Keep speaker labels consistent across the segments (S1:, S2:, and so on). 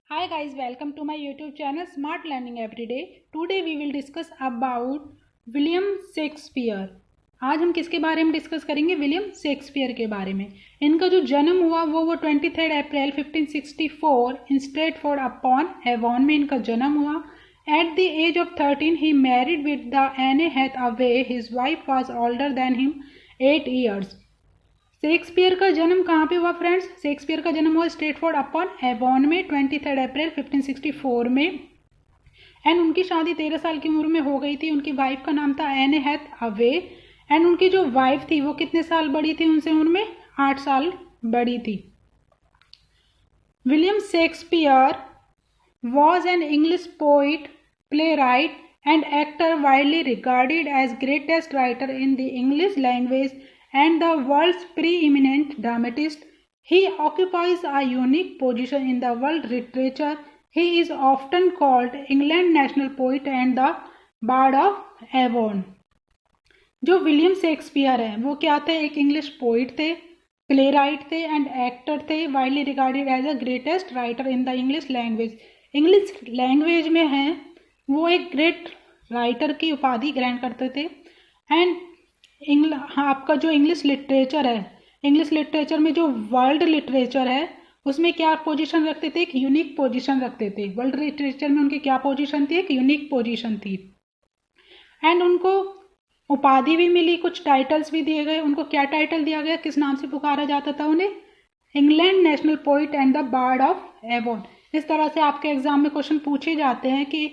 S1: Hi guys, welcome to my YouTube channel Smart Learning Everyday. Today we will discuss about William Shakespeare. आज हम किसके बारे में discuss करेंगे? विलियम शेक्सपियर के बारे में. इनका जो जन्म हुआ वो 23 अप्रैल 1564 इन स्ट्रेटफोर्ड अपॉन एवॉन में इनका जन्म हुआ. At the age of 13 he married with the Anne Hathaway. His wife was older than him 8 years. Shakespeare का जन्म कहाँ पे हुआ फ्रेंड्स? शेक्सपियर का जन्म हुआ स्ट्रेटफोर्ड अपॉन एवॉन में 23 अप्रैल 1564 में. एंड उनकी शादी 13 साल की उम्र में हो गई थी. उनकी वाइफ का नाम था एन हैथअवे. एंड उनकी जो वाइफ थी वो कितने साल बड़ी थी उनसे? उम्र में 8 साल बड़ी थी. William Shakespeare was an English poet, playwright and actor widely regarded as greatest writer in the English language and the world's preeminent dramatist. He occupies a unique position in the world literature. He is often called England's national poet and the Bard of Avon. जो William Shakespeare है वो क्या थे? एक English poet थे, playwright थे and actor थे. Widely regarded as a greatest writer in the English language. English language में हैं वो एक ग्रेट राइटर की उपाधि ग्रहण करते थे. एंड आपका जो इंग्लिश लिटरेचर है, इंग्लिश लिटरेचर में जो वर्ल्ड लिटरेचर है उसमें क्या पोजीशन रखते थे? एक यूनिक पोजीशन रखते थे. वर्ल्ड लिटरेचर में उनकी क्या पोजीशन थी? एक यूनिक पोजीशन थी. एंड उनको उपाधि भी मिली, कुछ टाइटल्स भी दिए गए. उनको क्या टाइटल दिया गया? किस नाम से पुकारा जाता था उन्हें? England national poet and the bard of Avon. इस तरह से आपके एग्जाम में क्वेश्चन पूछे जाते हैं कि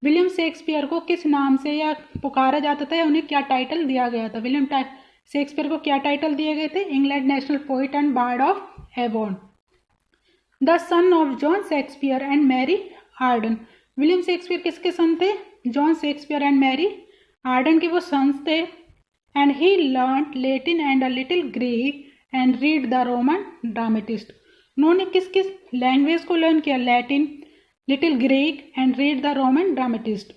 S1: विलियम शेक्सपियर को किस नाम से या पुकारा जाता था या उन्हें क्या टाइटल दिया गया था. विलियम शेक्सपियर को क्या टाइटल दिए गए थे? England national poet and bard of Avon. The son of John Shakespeare and Mary Arden. William Shakespeare किसके सन थे? John Shakespeare and Mary Arden के वो सन्स थे. And he learn Latin and a little Greek and read the Roman dramatist. उन्होंने किस किस language को learn किया? Latin, Little Greek and read the Roman dramatist.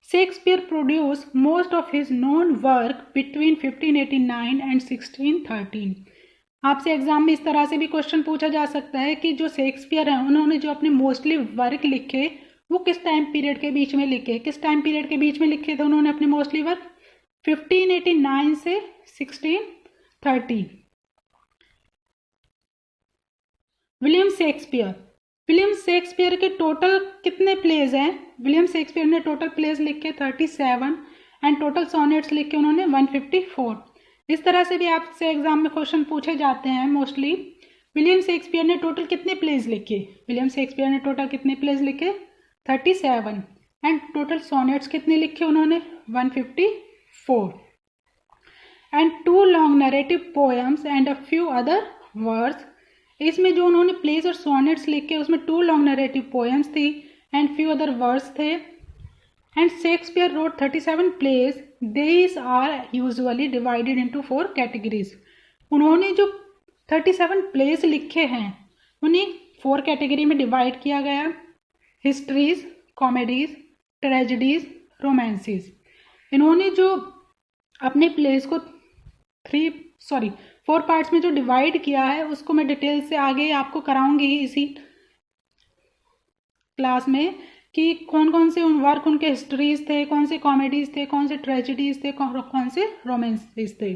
S1: Shakespeare produced most of his known work between 1589 and 1613. आपसे exam में इस तरह से भी क्वेश्चन पूछा जा सकता है कि जो शेक्सपियर है उन्होंने जो अपने मोस्टली वर्क लिखे वो किस टाइम पीरियड के बीच में लिखे? किस टाइम पीरियड के बीच में लिखे थे उन्होंने अपने मोस्टली वर्क? 1589 से 1630. William Shakespeare. विलियम शेक्सपियर के टोटल कितने प्लेज हैं? विलियम शेक्सपियर ने टोटल प्लेज लिखे 37 एंड टोटल सोनेट्स लिखे उन्होंने 154. इस तरह से भी आपसे एग्जाम में क्वेश्चन पूछे जाते हैं मोस्टली. विलियम शेक्सपियर ने टोटल कितने प्लेज लिखे? विलियम शेक्सपियर ने टोटल कितने प्लेज लिखे? 37. एंड टोटल सोनेट्स कितने लिखे उन्होंने? 154. And 2 long narrative poems and a few other words. इसमें जो उन्होंने प्लेज और सोनेट्स लिखे उसमें 2 लॉन्ग नरेटिव पोएम्स थी एंड फ्यू अदर वर्ड्स थे. And Shakespeare wrote 37 plays. These are usually divided into 4 categories. उन्होंने जो 37 प्लेज लिखे हैं उन्हें 4 कैटेगरी में डिवाइड किया गया. Histories, comedies, tragedies, romances. इन्होंने जो अपने प्लेज को 4 पार्ट्स में जो डिवाइड किया है उसको मैं डिटेल से आगे आपको कराऊंगी इसी क्लास में कि कौन कौन से वर्क उनके हिस्ट्रीज थे, कौन से कॉमेडीज थे, कौन से ट्रेजेडीज थे, कौन से रोमांसेस थे.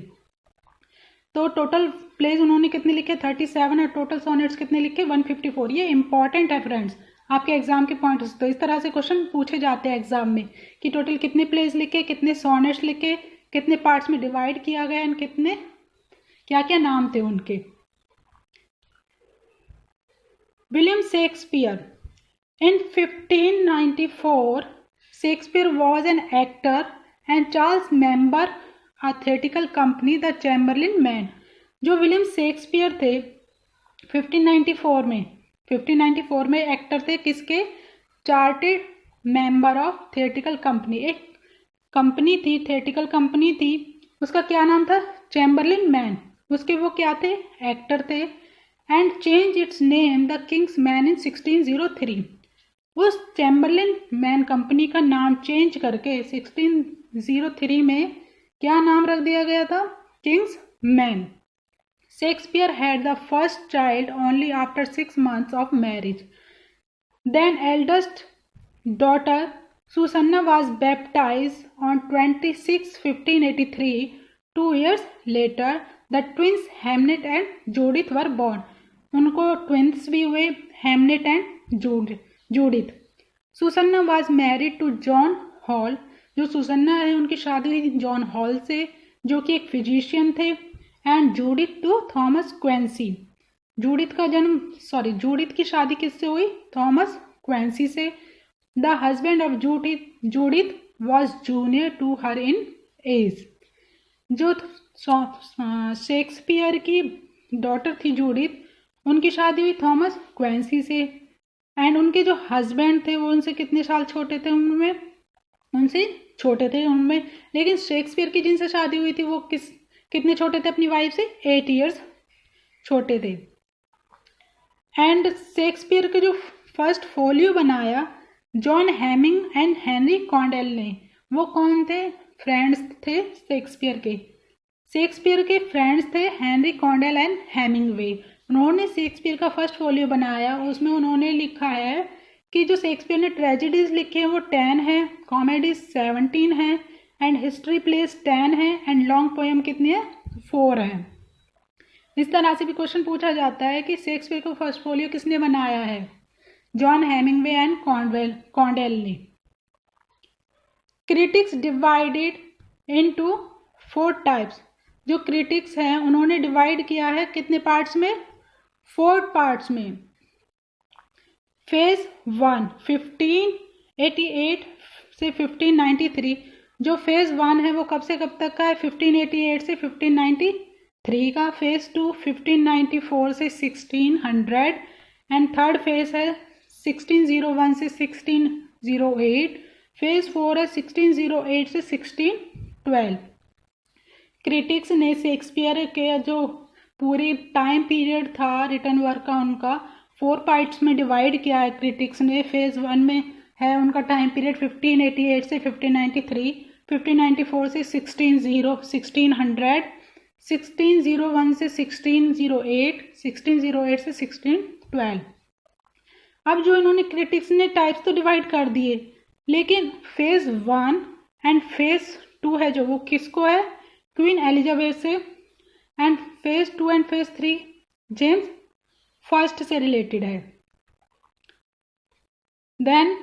S1: तो टोटल प्लेज उन्होंने कितने लिखे? 37 और टोटल सोनेट्स कितने लिखे? 154. ये इंपॉर्टेंट है फ्रेंड्स आपके एग्जाम के पॉइंट्स. तो इस तरह से क्वेश्चन पूछे जाते हैं एग्जाम में कि टोटल कितने प्लेज लिखे, कितने सोनेट्स लिखे, कितने पार्ट्स में डिवाइड किया गया एंड कितने क्या क्या नाम थे उनके. William Shakespeare. In 1594 Shakespeare was an actor and Charles member a theatrical company the Chamberlain man. जो विलियम शेक्सपियर थे 1594 में एक्टर थे. किसके? Chartered member of theatrical company. एक कंपनी थी, थिएट्रिकल कंपनी थी, उसका क्या नाम था? Chamberlain man. उसके वो क्या थे? एक्टर थे. And change it's name the Kings man in 1603. उस चैम्बरलिन मैन कंपनी का नाम चेंज करके 1603 में क्या नाम रख दिया गया था? Kings man. Shakespeare had the first child only after 6 months of marriage. Then eldest daughter Susanna was baptized on 26/1583. 2 years later, the twins Hamnet and Judith were born. उनको twins भी हुए, Hamnet and Judith. Susanna was married to John Hall. जो Susanna है उनकी शादी हुई John hall से, जो कि एक फिजिशियन थे. And Judith to Thomas Quiney. Judith की शादी किससे हुई? थॉमस क्वेंसी से. The husband of Judith was junior to her in age. जो शेक्सपियर की डॉटर थी जूडिथ, उनकी शादी हुई थॉमस क्वेंसी से. एंड उनके जो हस्बैंड थे वो उनसे कितने साल छोटे थे? उनसे छोटे थे उनमें. लेकिन शेक्सपियर की जिनसे शादी हुई थी वो कितने छोटे थे अपनी वाइफ से? 8 years छोटे थे. एंड शेक्सपियर के जो फर्स्ट फोलियो बनाया John Heming and Henry Condell ने. वो कौन थे? फ्रेंड्स थे शेक्सपियर के. शेक्सपियर के फ्रेंड्स थे हेनरी कॉन्डेल एंड हेमिंगवे. उन्होंने शेक्सपियर का फर्स्ट फोलियो बनाया. उसमें उन्होंने लिखा है कि जो शेक्सपियर ने ट्रेजेडीज लिखे हैं वो 10 है, कॉमेडीज 17 है, एंड हिस्ट्री प्लेस 10 है, एंड लॉन्ग पोएम कितनी है? 4 है. इस तरह से भी क्वेश्चन पूछा जाता है कि शेक्सपियर का फर्स्ट फोलियो किसने बनाया है? जॉन हेमिंगवे एंड कॉन्डेल ने. Critics divided into 4 types. जो क्रिटिक्स हैं उन्होंने डिवाइड किया है कितने पार्ट्स में? 4 पार्ट्स में. फेज 1 1588 से 1593. जो फेज 1 है वो कब से कब तक का है? 1588 से 1593 का. फेज 2 1594 से 1600. एंड थर्ड फेज है 1601 से 1608. फेज 4 है 1608 से 1612. क्रिटिक्स ने शेक्सपियर के जो पूरी टाइम पीरियड था रिटर्न वर्क का उनका 4 पार्ट्स में डिवाइड किया है क्रिटिक्स ने. फेज 1 में है उनका टाइम पीरियड 1588 से 1593, 1594 से 1600, 1601 से 1608, 1608 से 1612. अब जो इन्होंने क्रिटिक्स ने टाइप्स तो डिवाइड कर दिए, लेकिन फेज 1 एंड फेज 2 है जो वो किसको है? क्वीन एलिजाबेथ से. And phase 2 and phase 3 James first से रिलेटेड है. Then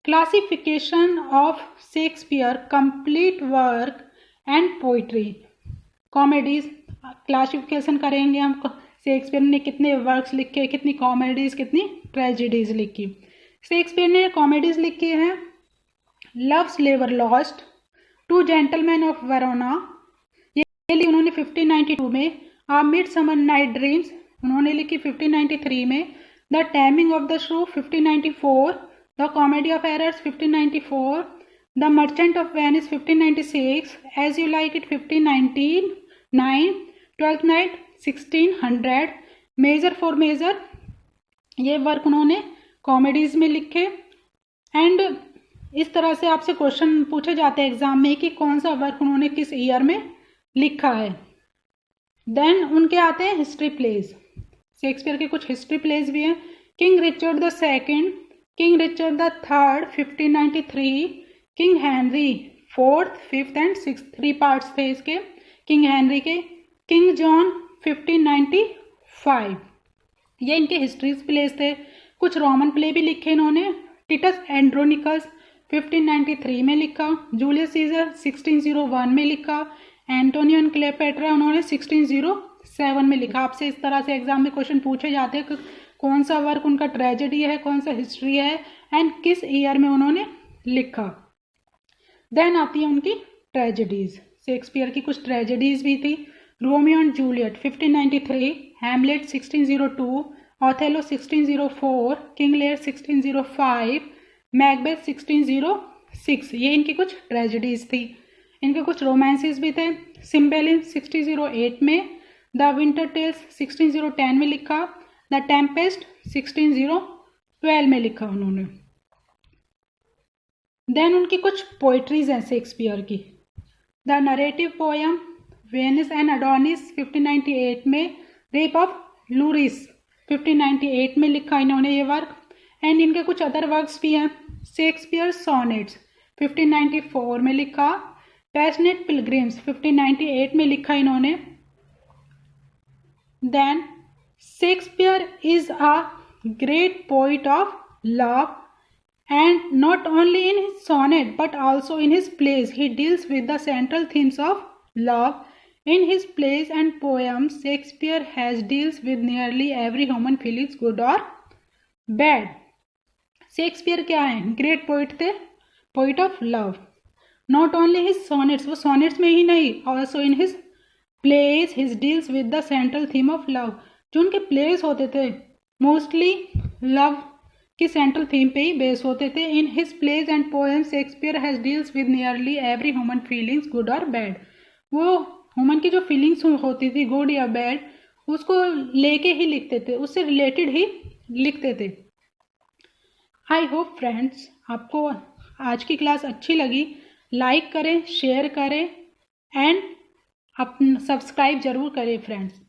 S1: classification of Shakespeare complete work and poetry. Comedies classification करेंगे हम. शेक्सपियर ने कितने वर्क्स लिखे, कितनी कॉमेडीज, कितनी ट्रेजेडीज लिखी. शेक्सपियर ने कॉमेडीज लिखी हैं लव्स लेवर lost, two gentleman of Verona, ये लिखी उन्होंने 1592 में. आ मिडसमर नाइट ड्रीम्स उन्होंने लिखी 1593 में. The taming of the shrew 1594, the comedy of errors 1594, the merchant of Venice 1596, as you like it 1599, twelfth night 1600, measure for measure, ये work उन्होंने comedies में लिखे. एंड इस तरह से आपसे क्वेश्चन पूछे जाते हैं एग्जाम में कि कौन सा वर्क उन्होंने किस ईयर में लिखा है. देन उनके आते हैं हिस्ट्री प्लेज. शेक्सपियर के कुछ हिस्ट्री प्लेज भी हैं. King Richard the second, king Richard the third 1593, king Henry 4th, 5th and 6th, 3 parts थे इसके किंग हेनरी के. किंग जॉन 1595, ये इनके हिस्ट्रीज प्लेज थे. कुछ रोमन प्ले भी लिखे इन्होंने. टिटस एंड्रोनिकस 1593 में लिखा. जूलियस सीजर 1601 में लिखा. एंटोनियो एंड क्लेयोपेट्रा उन्होंने 1607 में लिखा. आपसे इस तरह से एग्जाम में क्वेश्चन पूछे जाते हैं कि कौन सा वर्क उनका ट्रेजेडी है, कौन सा हिस्ट्री है, एंड किस ईयर में उन्होंने लिखा. देन आती है उनकी ट्रेजेडीज. शेक्सपियर की कुछ ट्रेजेडीज भी थी. Romeo and Juliet 1593, Hamlet 1602, Othello 1604, King Lear 1605, Macbeth 1606, ये इनकी कुछ ट्रेजेडीज थी. इनके कुछ रोमांसेस भी थे. सिम्बेलिन 1608 में, द विंटर टेल्स 1610 में लिखा. द टेम्पेस्ट 1612 में लिखा उन्होंने. देन उनकी कुछ पोइट्रीज हैं शेक्सपियर की. The narrative poem Venus and Adonis 1598 में, रेप ऑफ लूरिस 1598 में लिखा इन्होंने ये वर्क। एंड इनके कुछ अदर वर्क्स भी हैं। शेक्सपियर सोनेट्स 1594 में लिखा। पैशनेट पिलग्रिम्स 1598 में लिखा इन्होंने। Then Shakespeare is a great poet of love, and not only in his sonnet but also in his plays he deals with the central themes of love. In his plays and poems Shakespeare has deals with nearly every human feelings, good or bad. Shakespeare क्या है? Great poet थे, poet of love. Not only his sonnets, वो sonnets में ही नहीं, also in his place his deals with the central theme of love. जो उनके place होते थे मोस्टली लव की सेंट्रल थीम पे ही बेस होते थे। In his plays and poems Shakespeare has deals with nearly every human feelings, good और bad. वो ह्यूमन की जो फीलिंग्स होती थी, गुड या बैड, उसको लेके ही लिखते थे, उससे रिलेटेड ही लिखते थे। आई होप फ्रेंड्स आपको आज की क्लास अच्छी लगी। लाइक करें, शेयर करें एंड सब्सक्राइब जरूर करें फ्रेंड्स।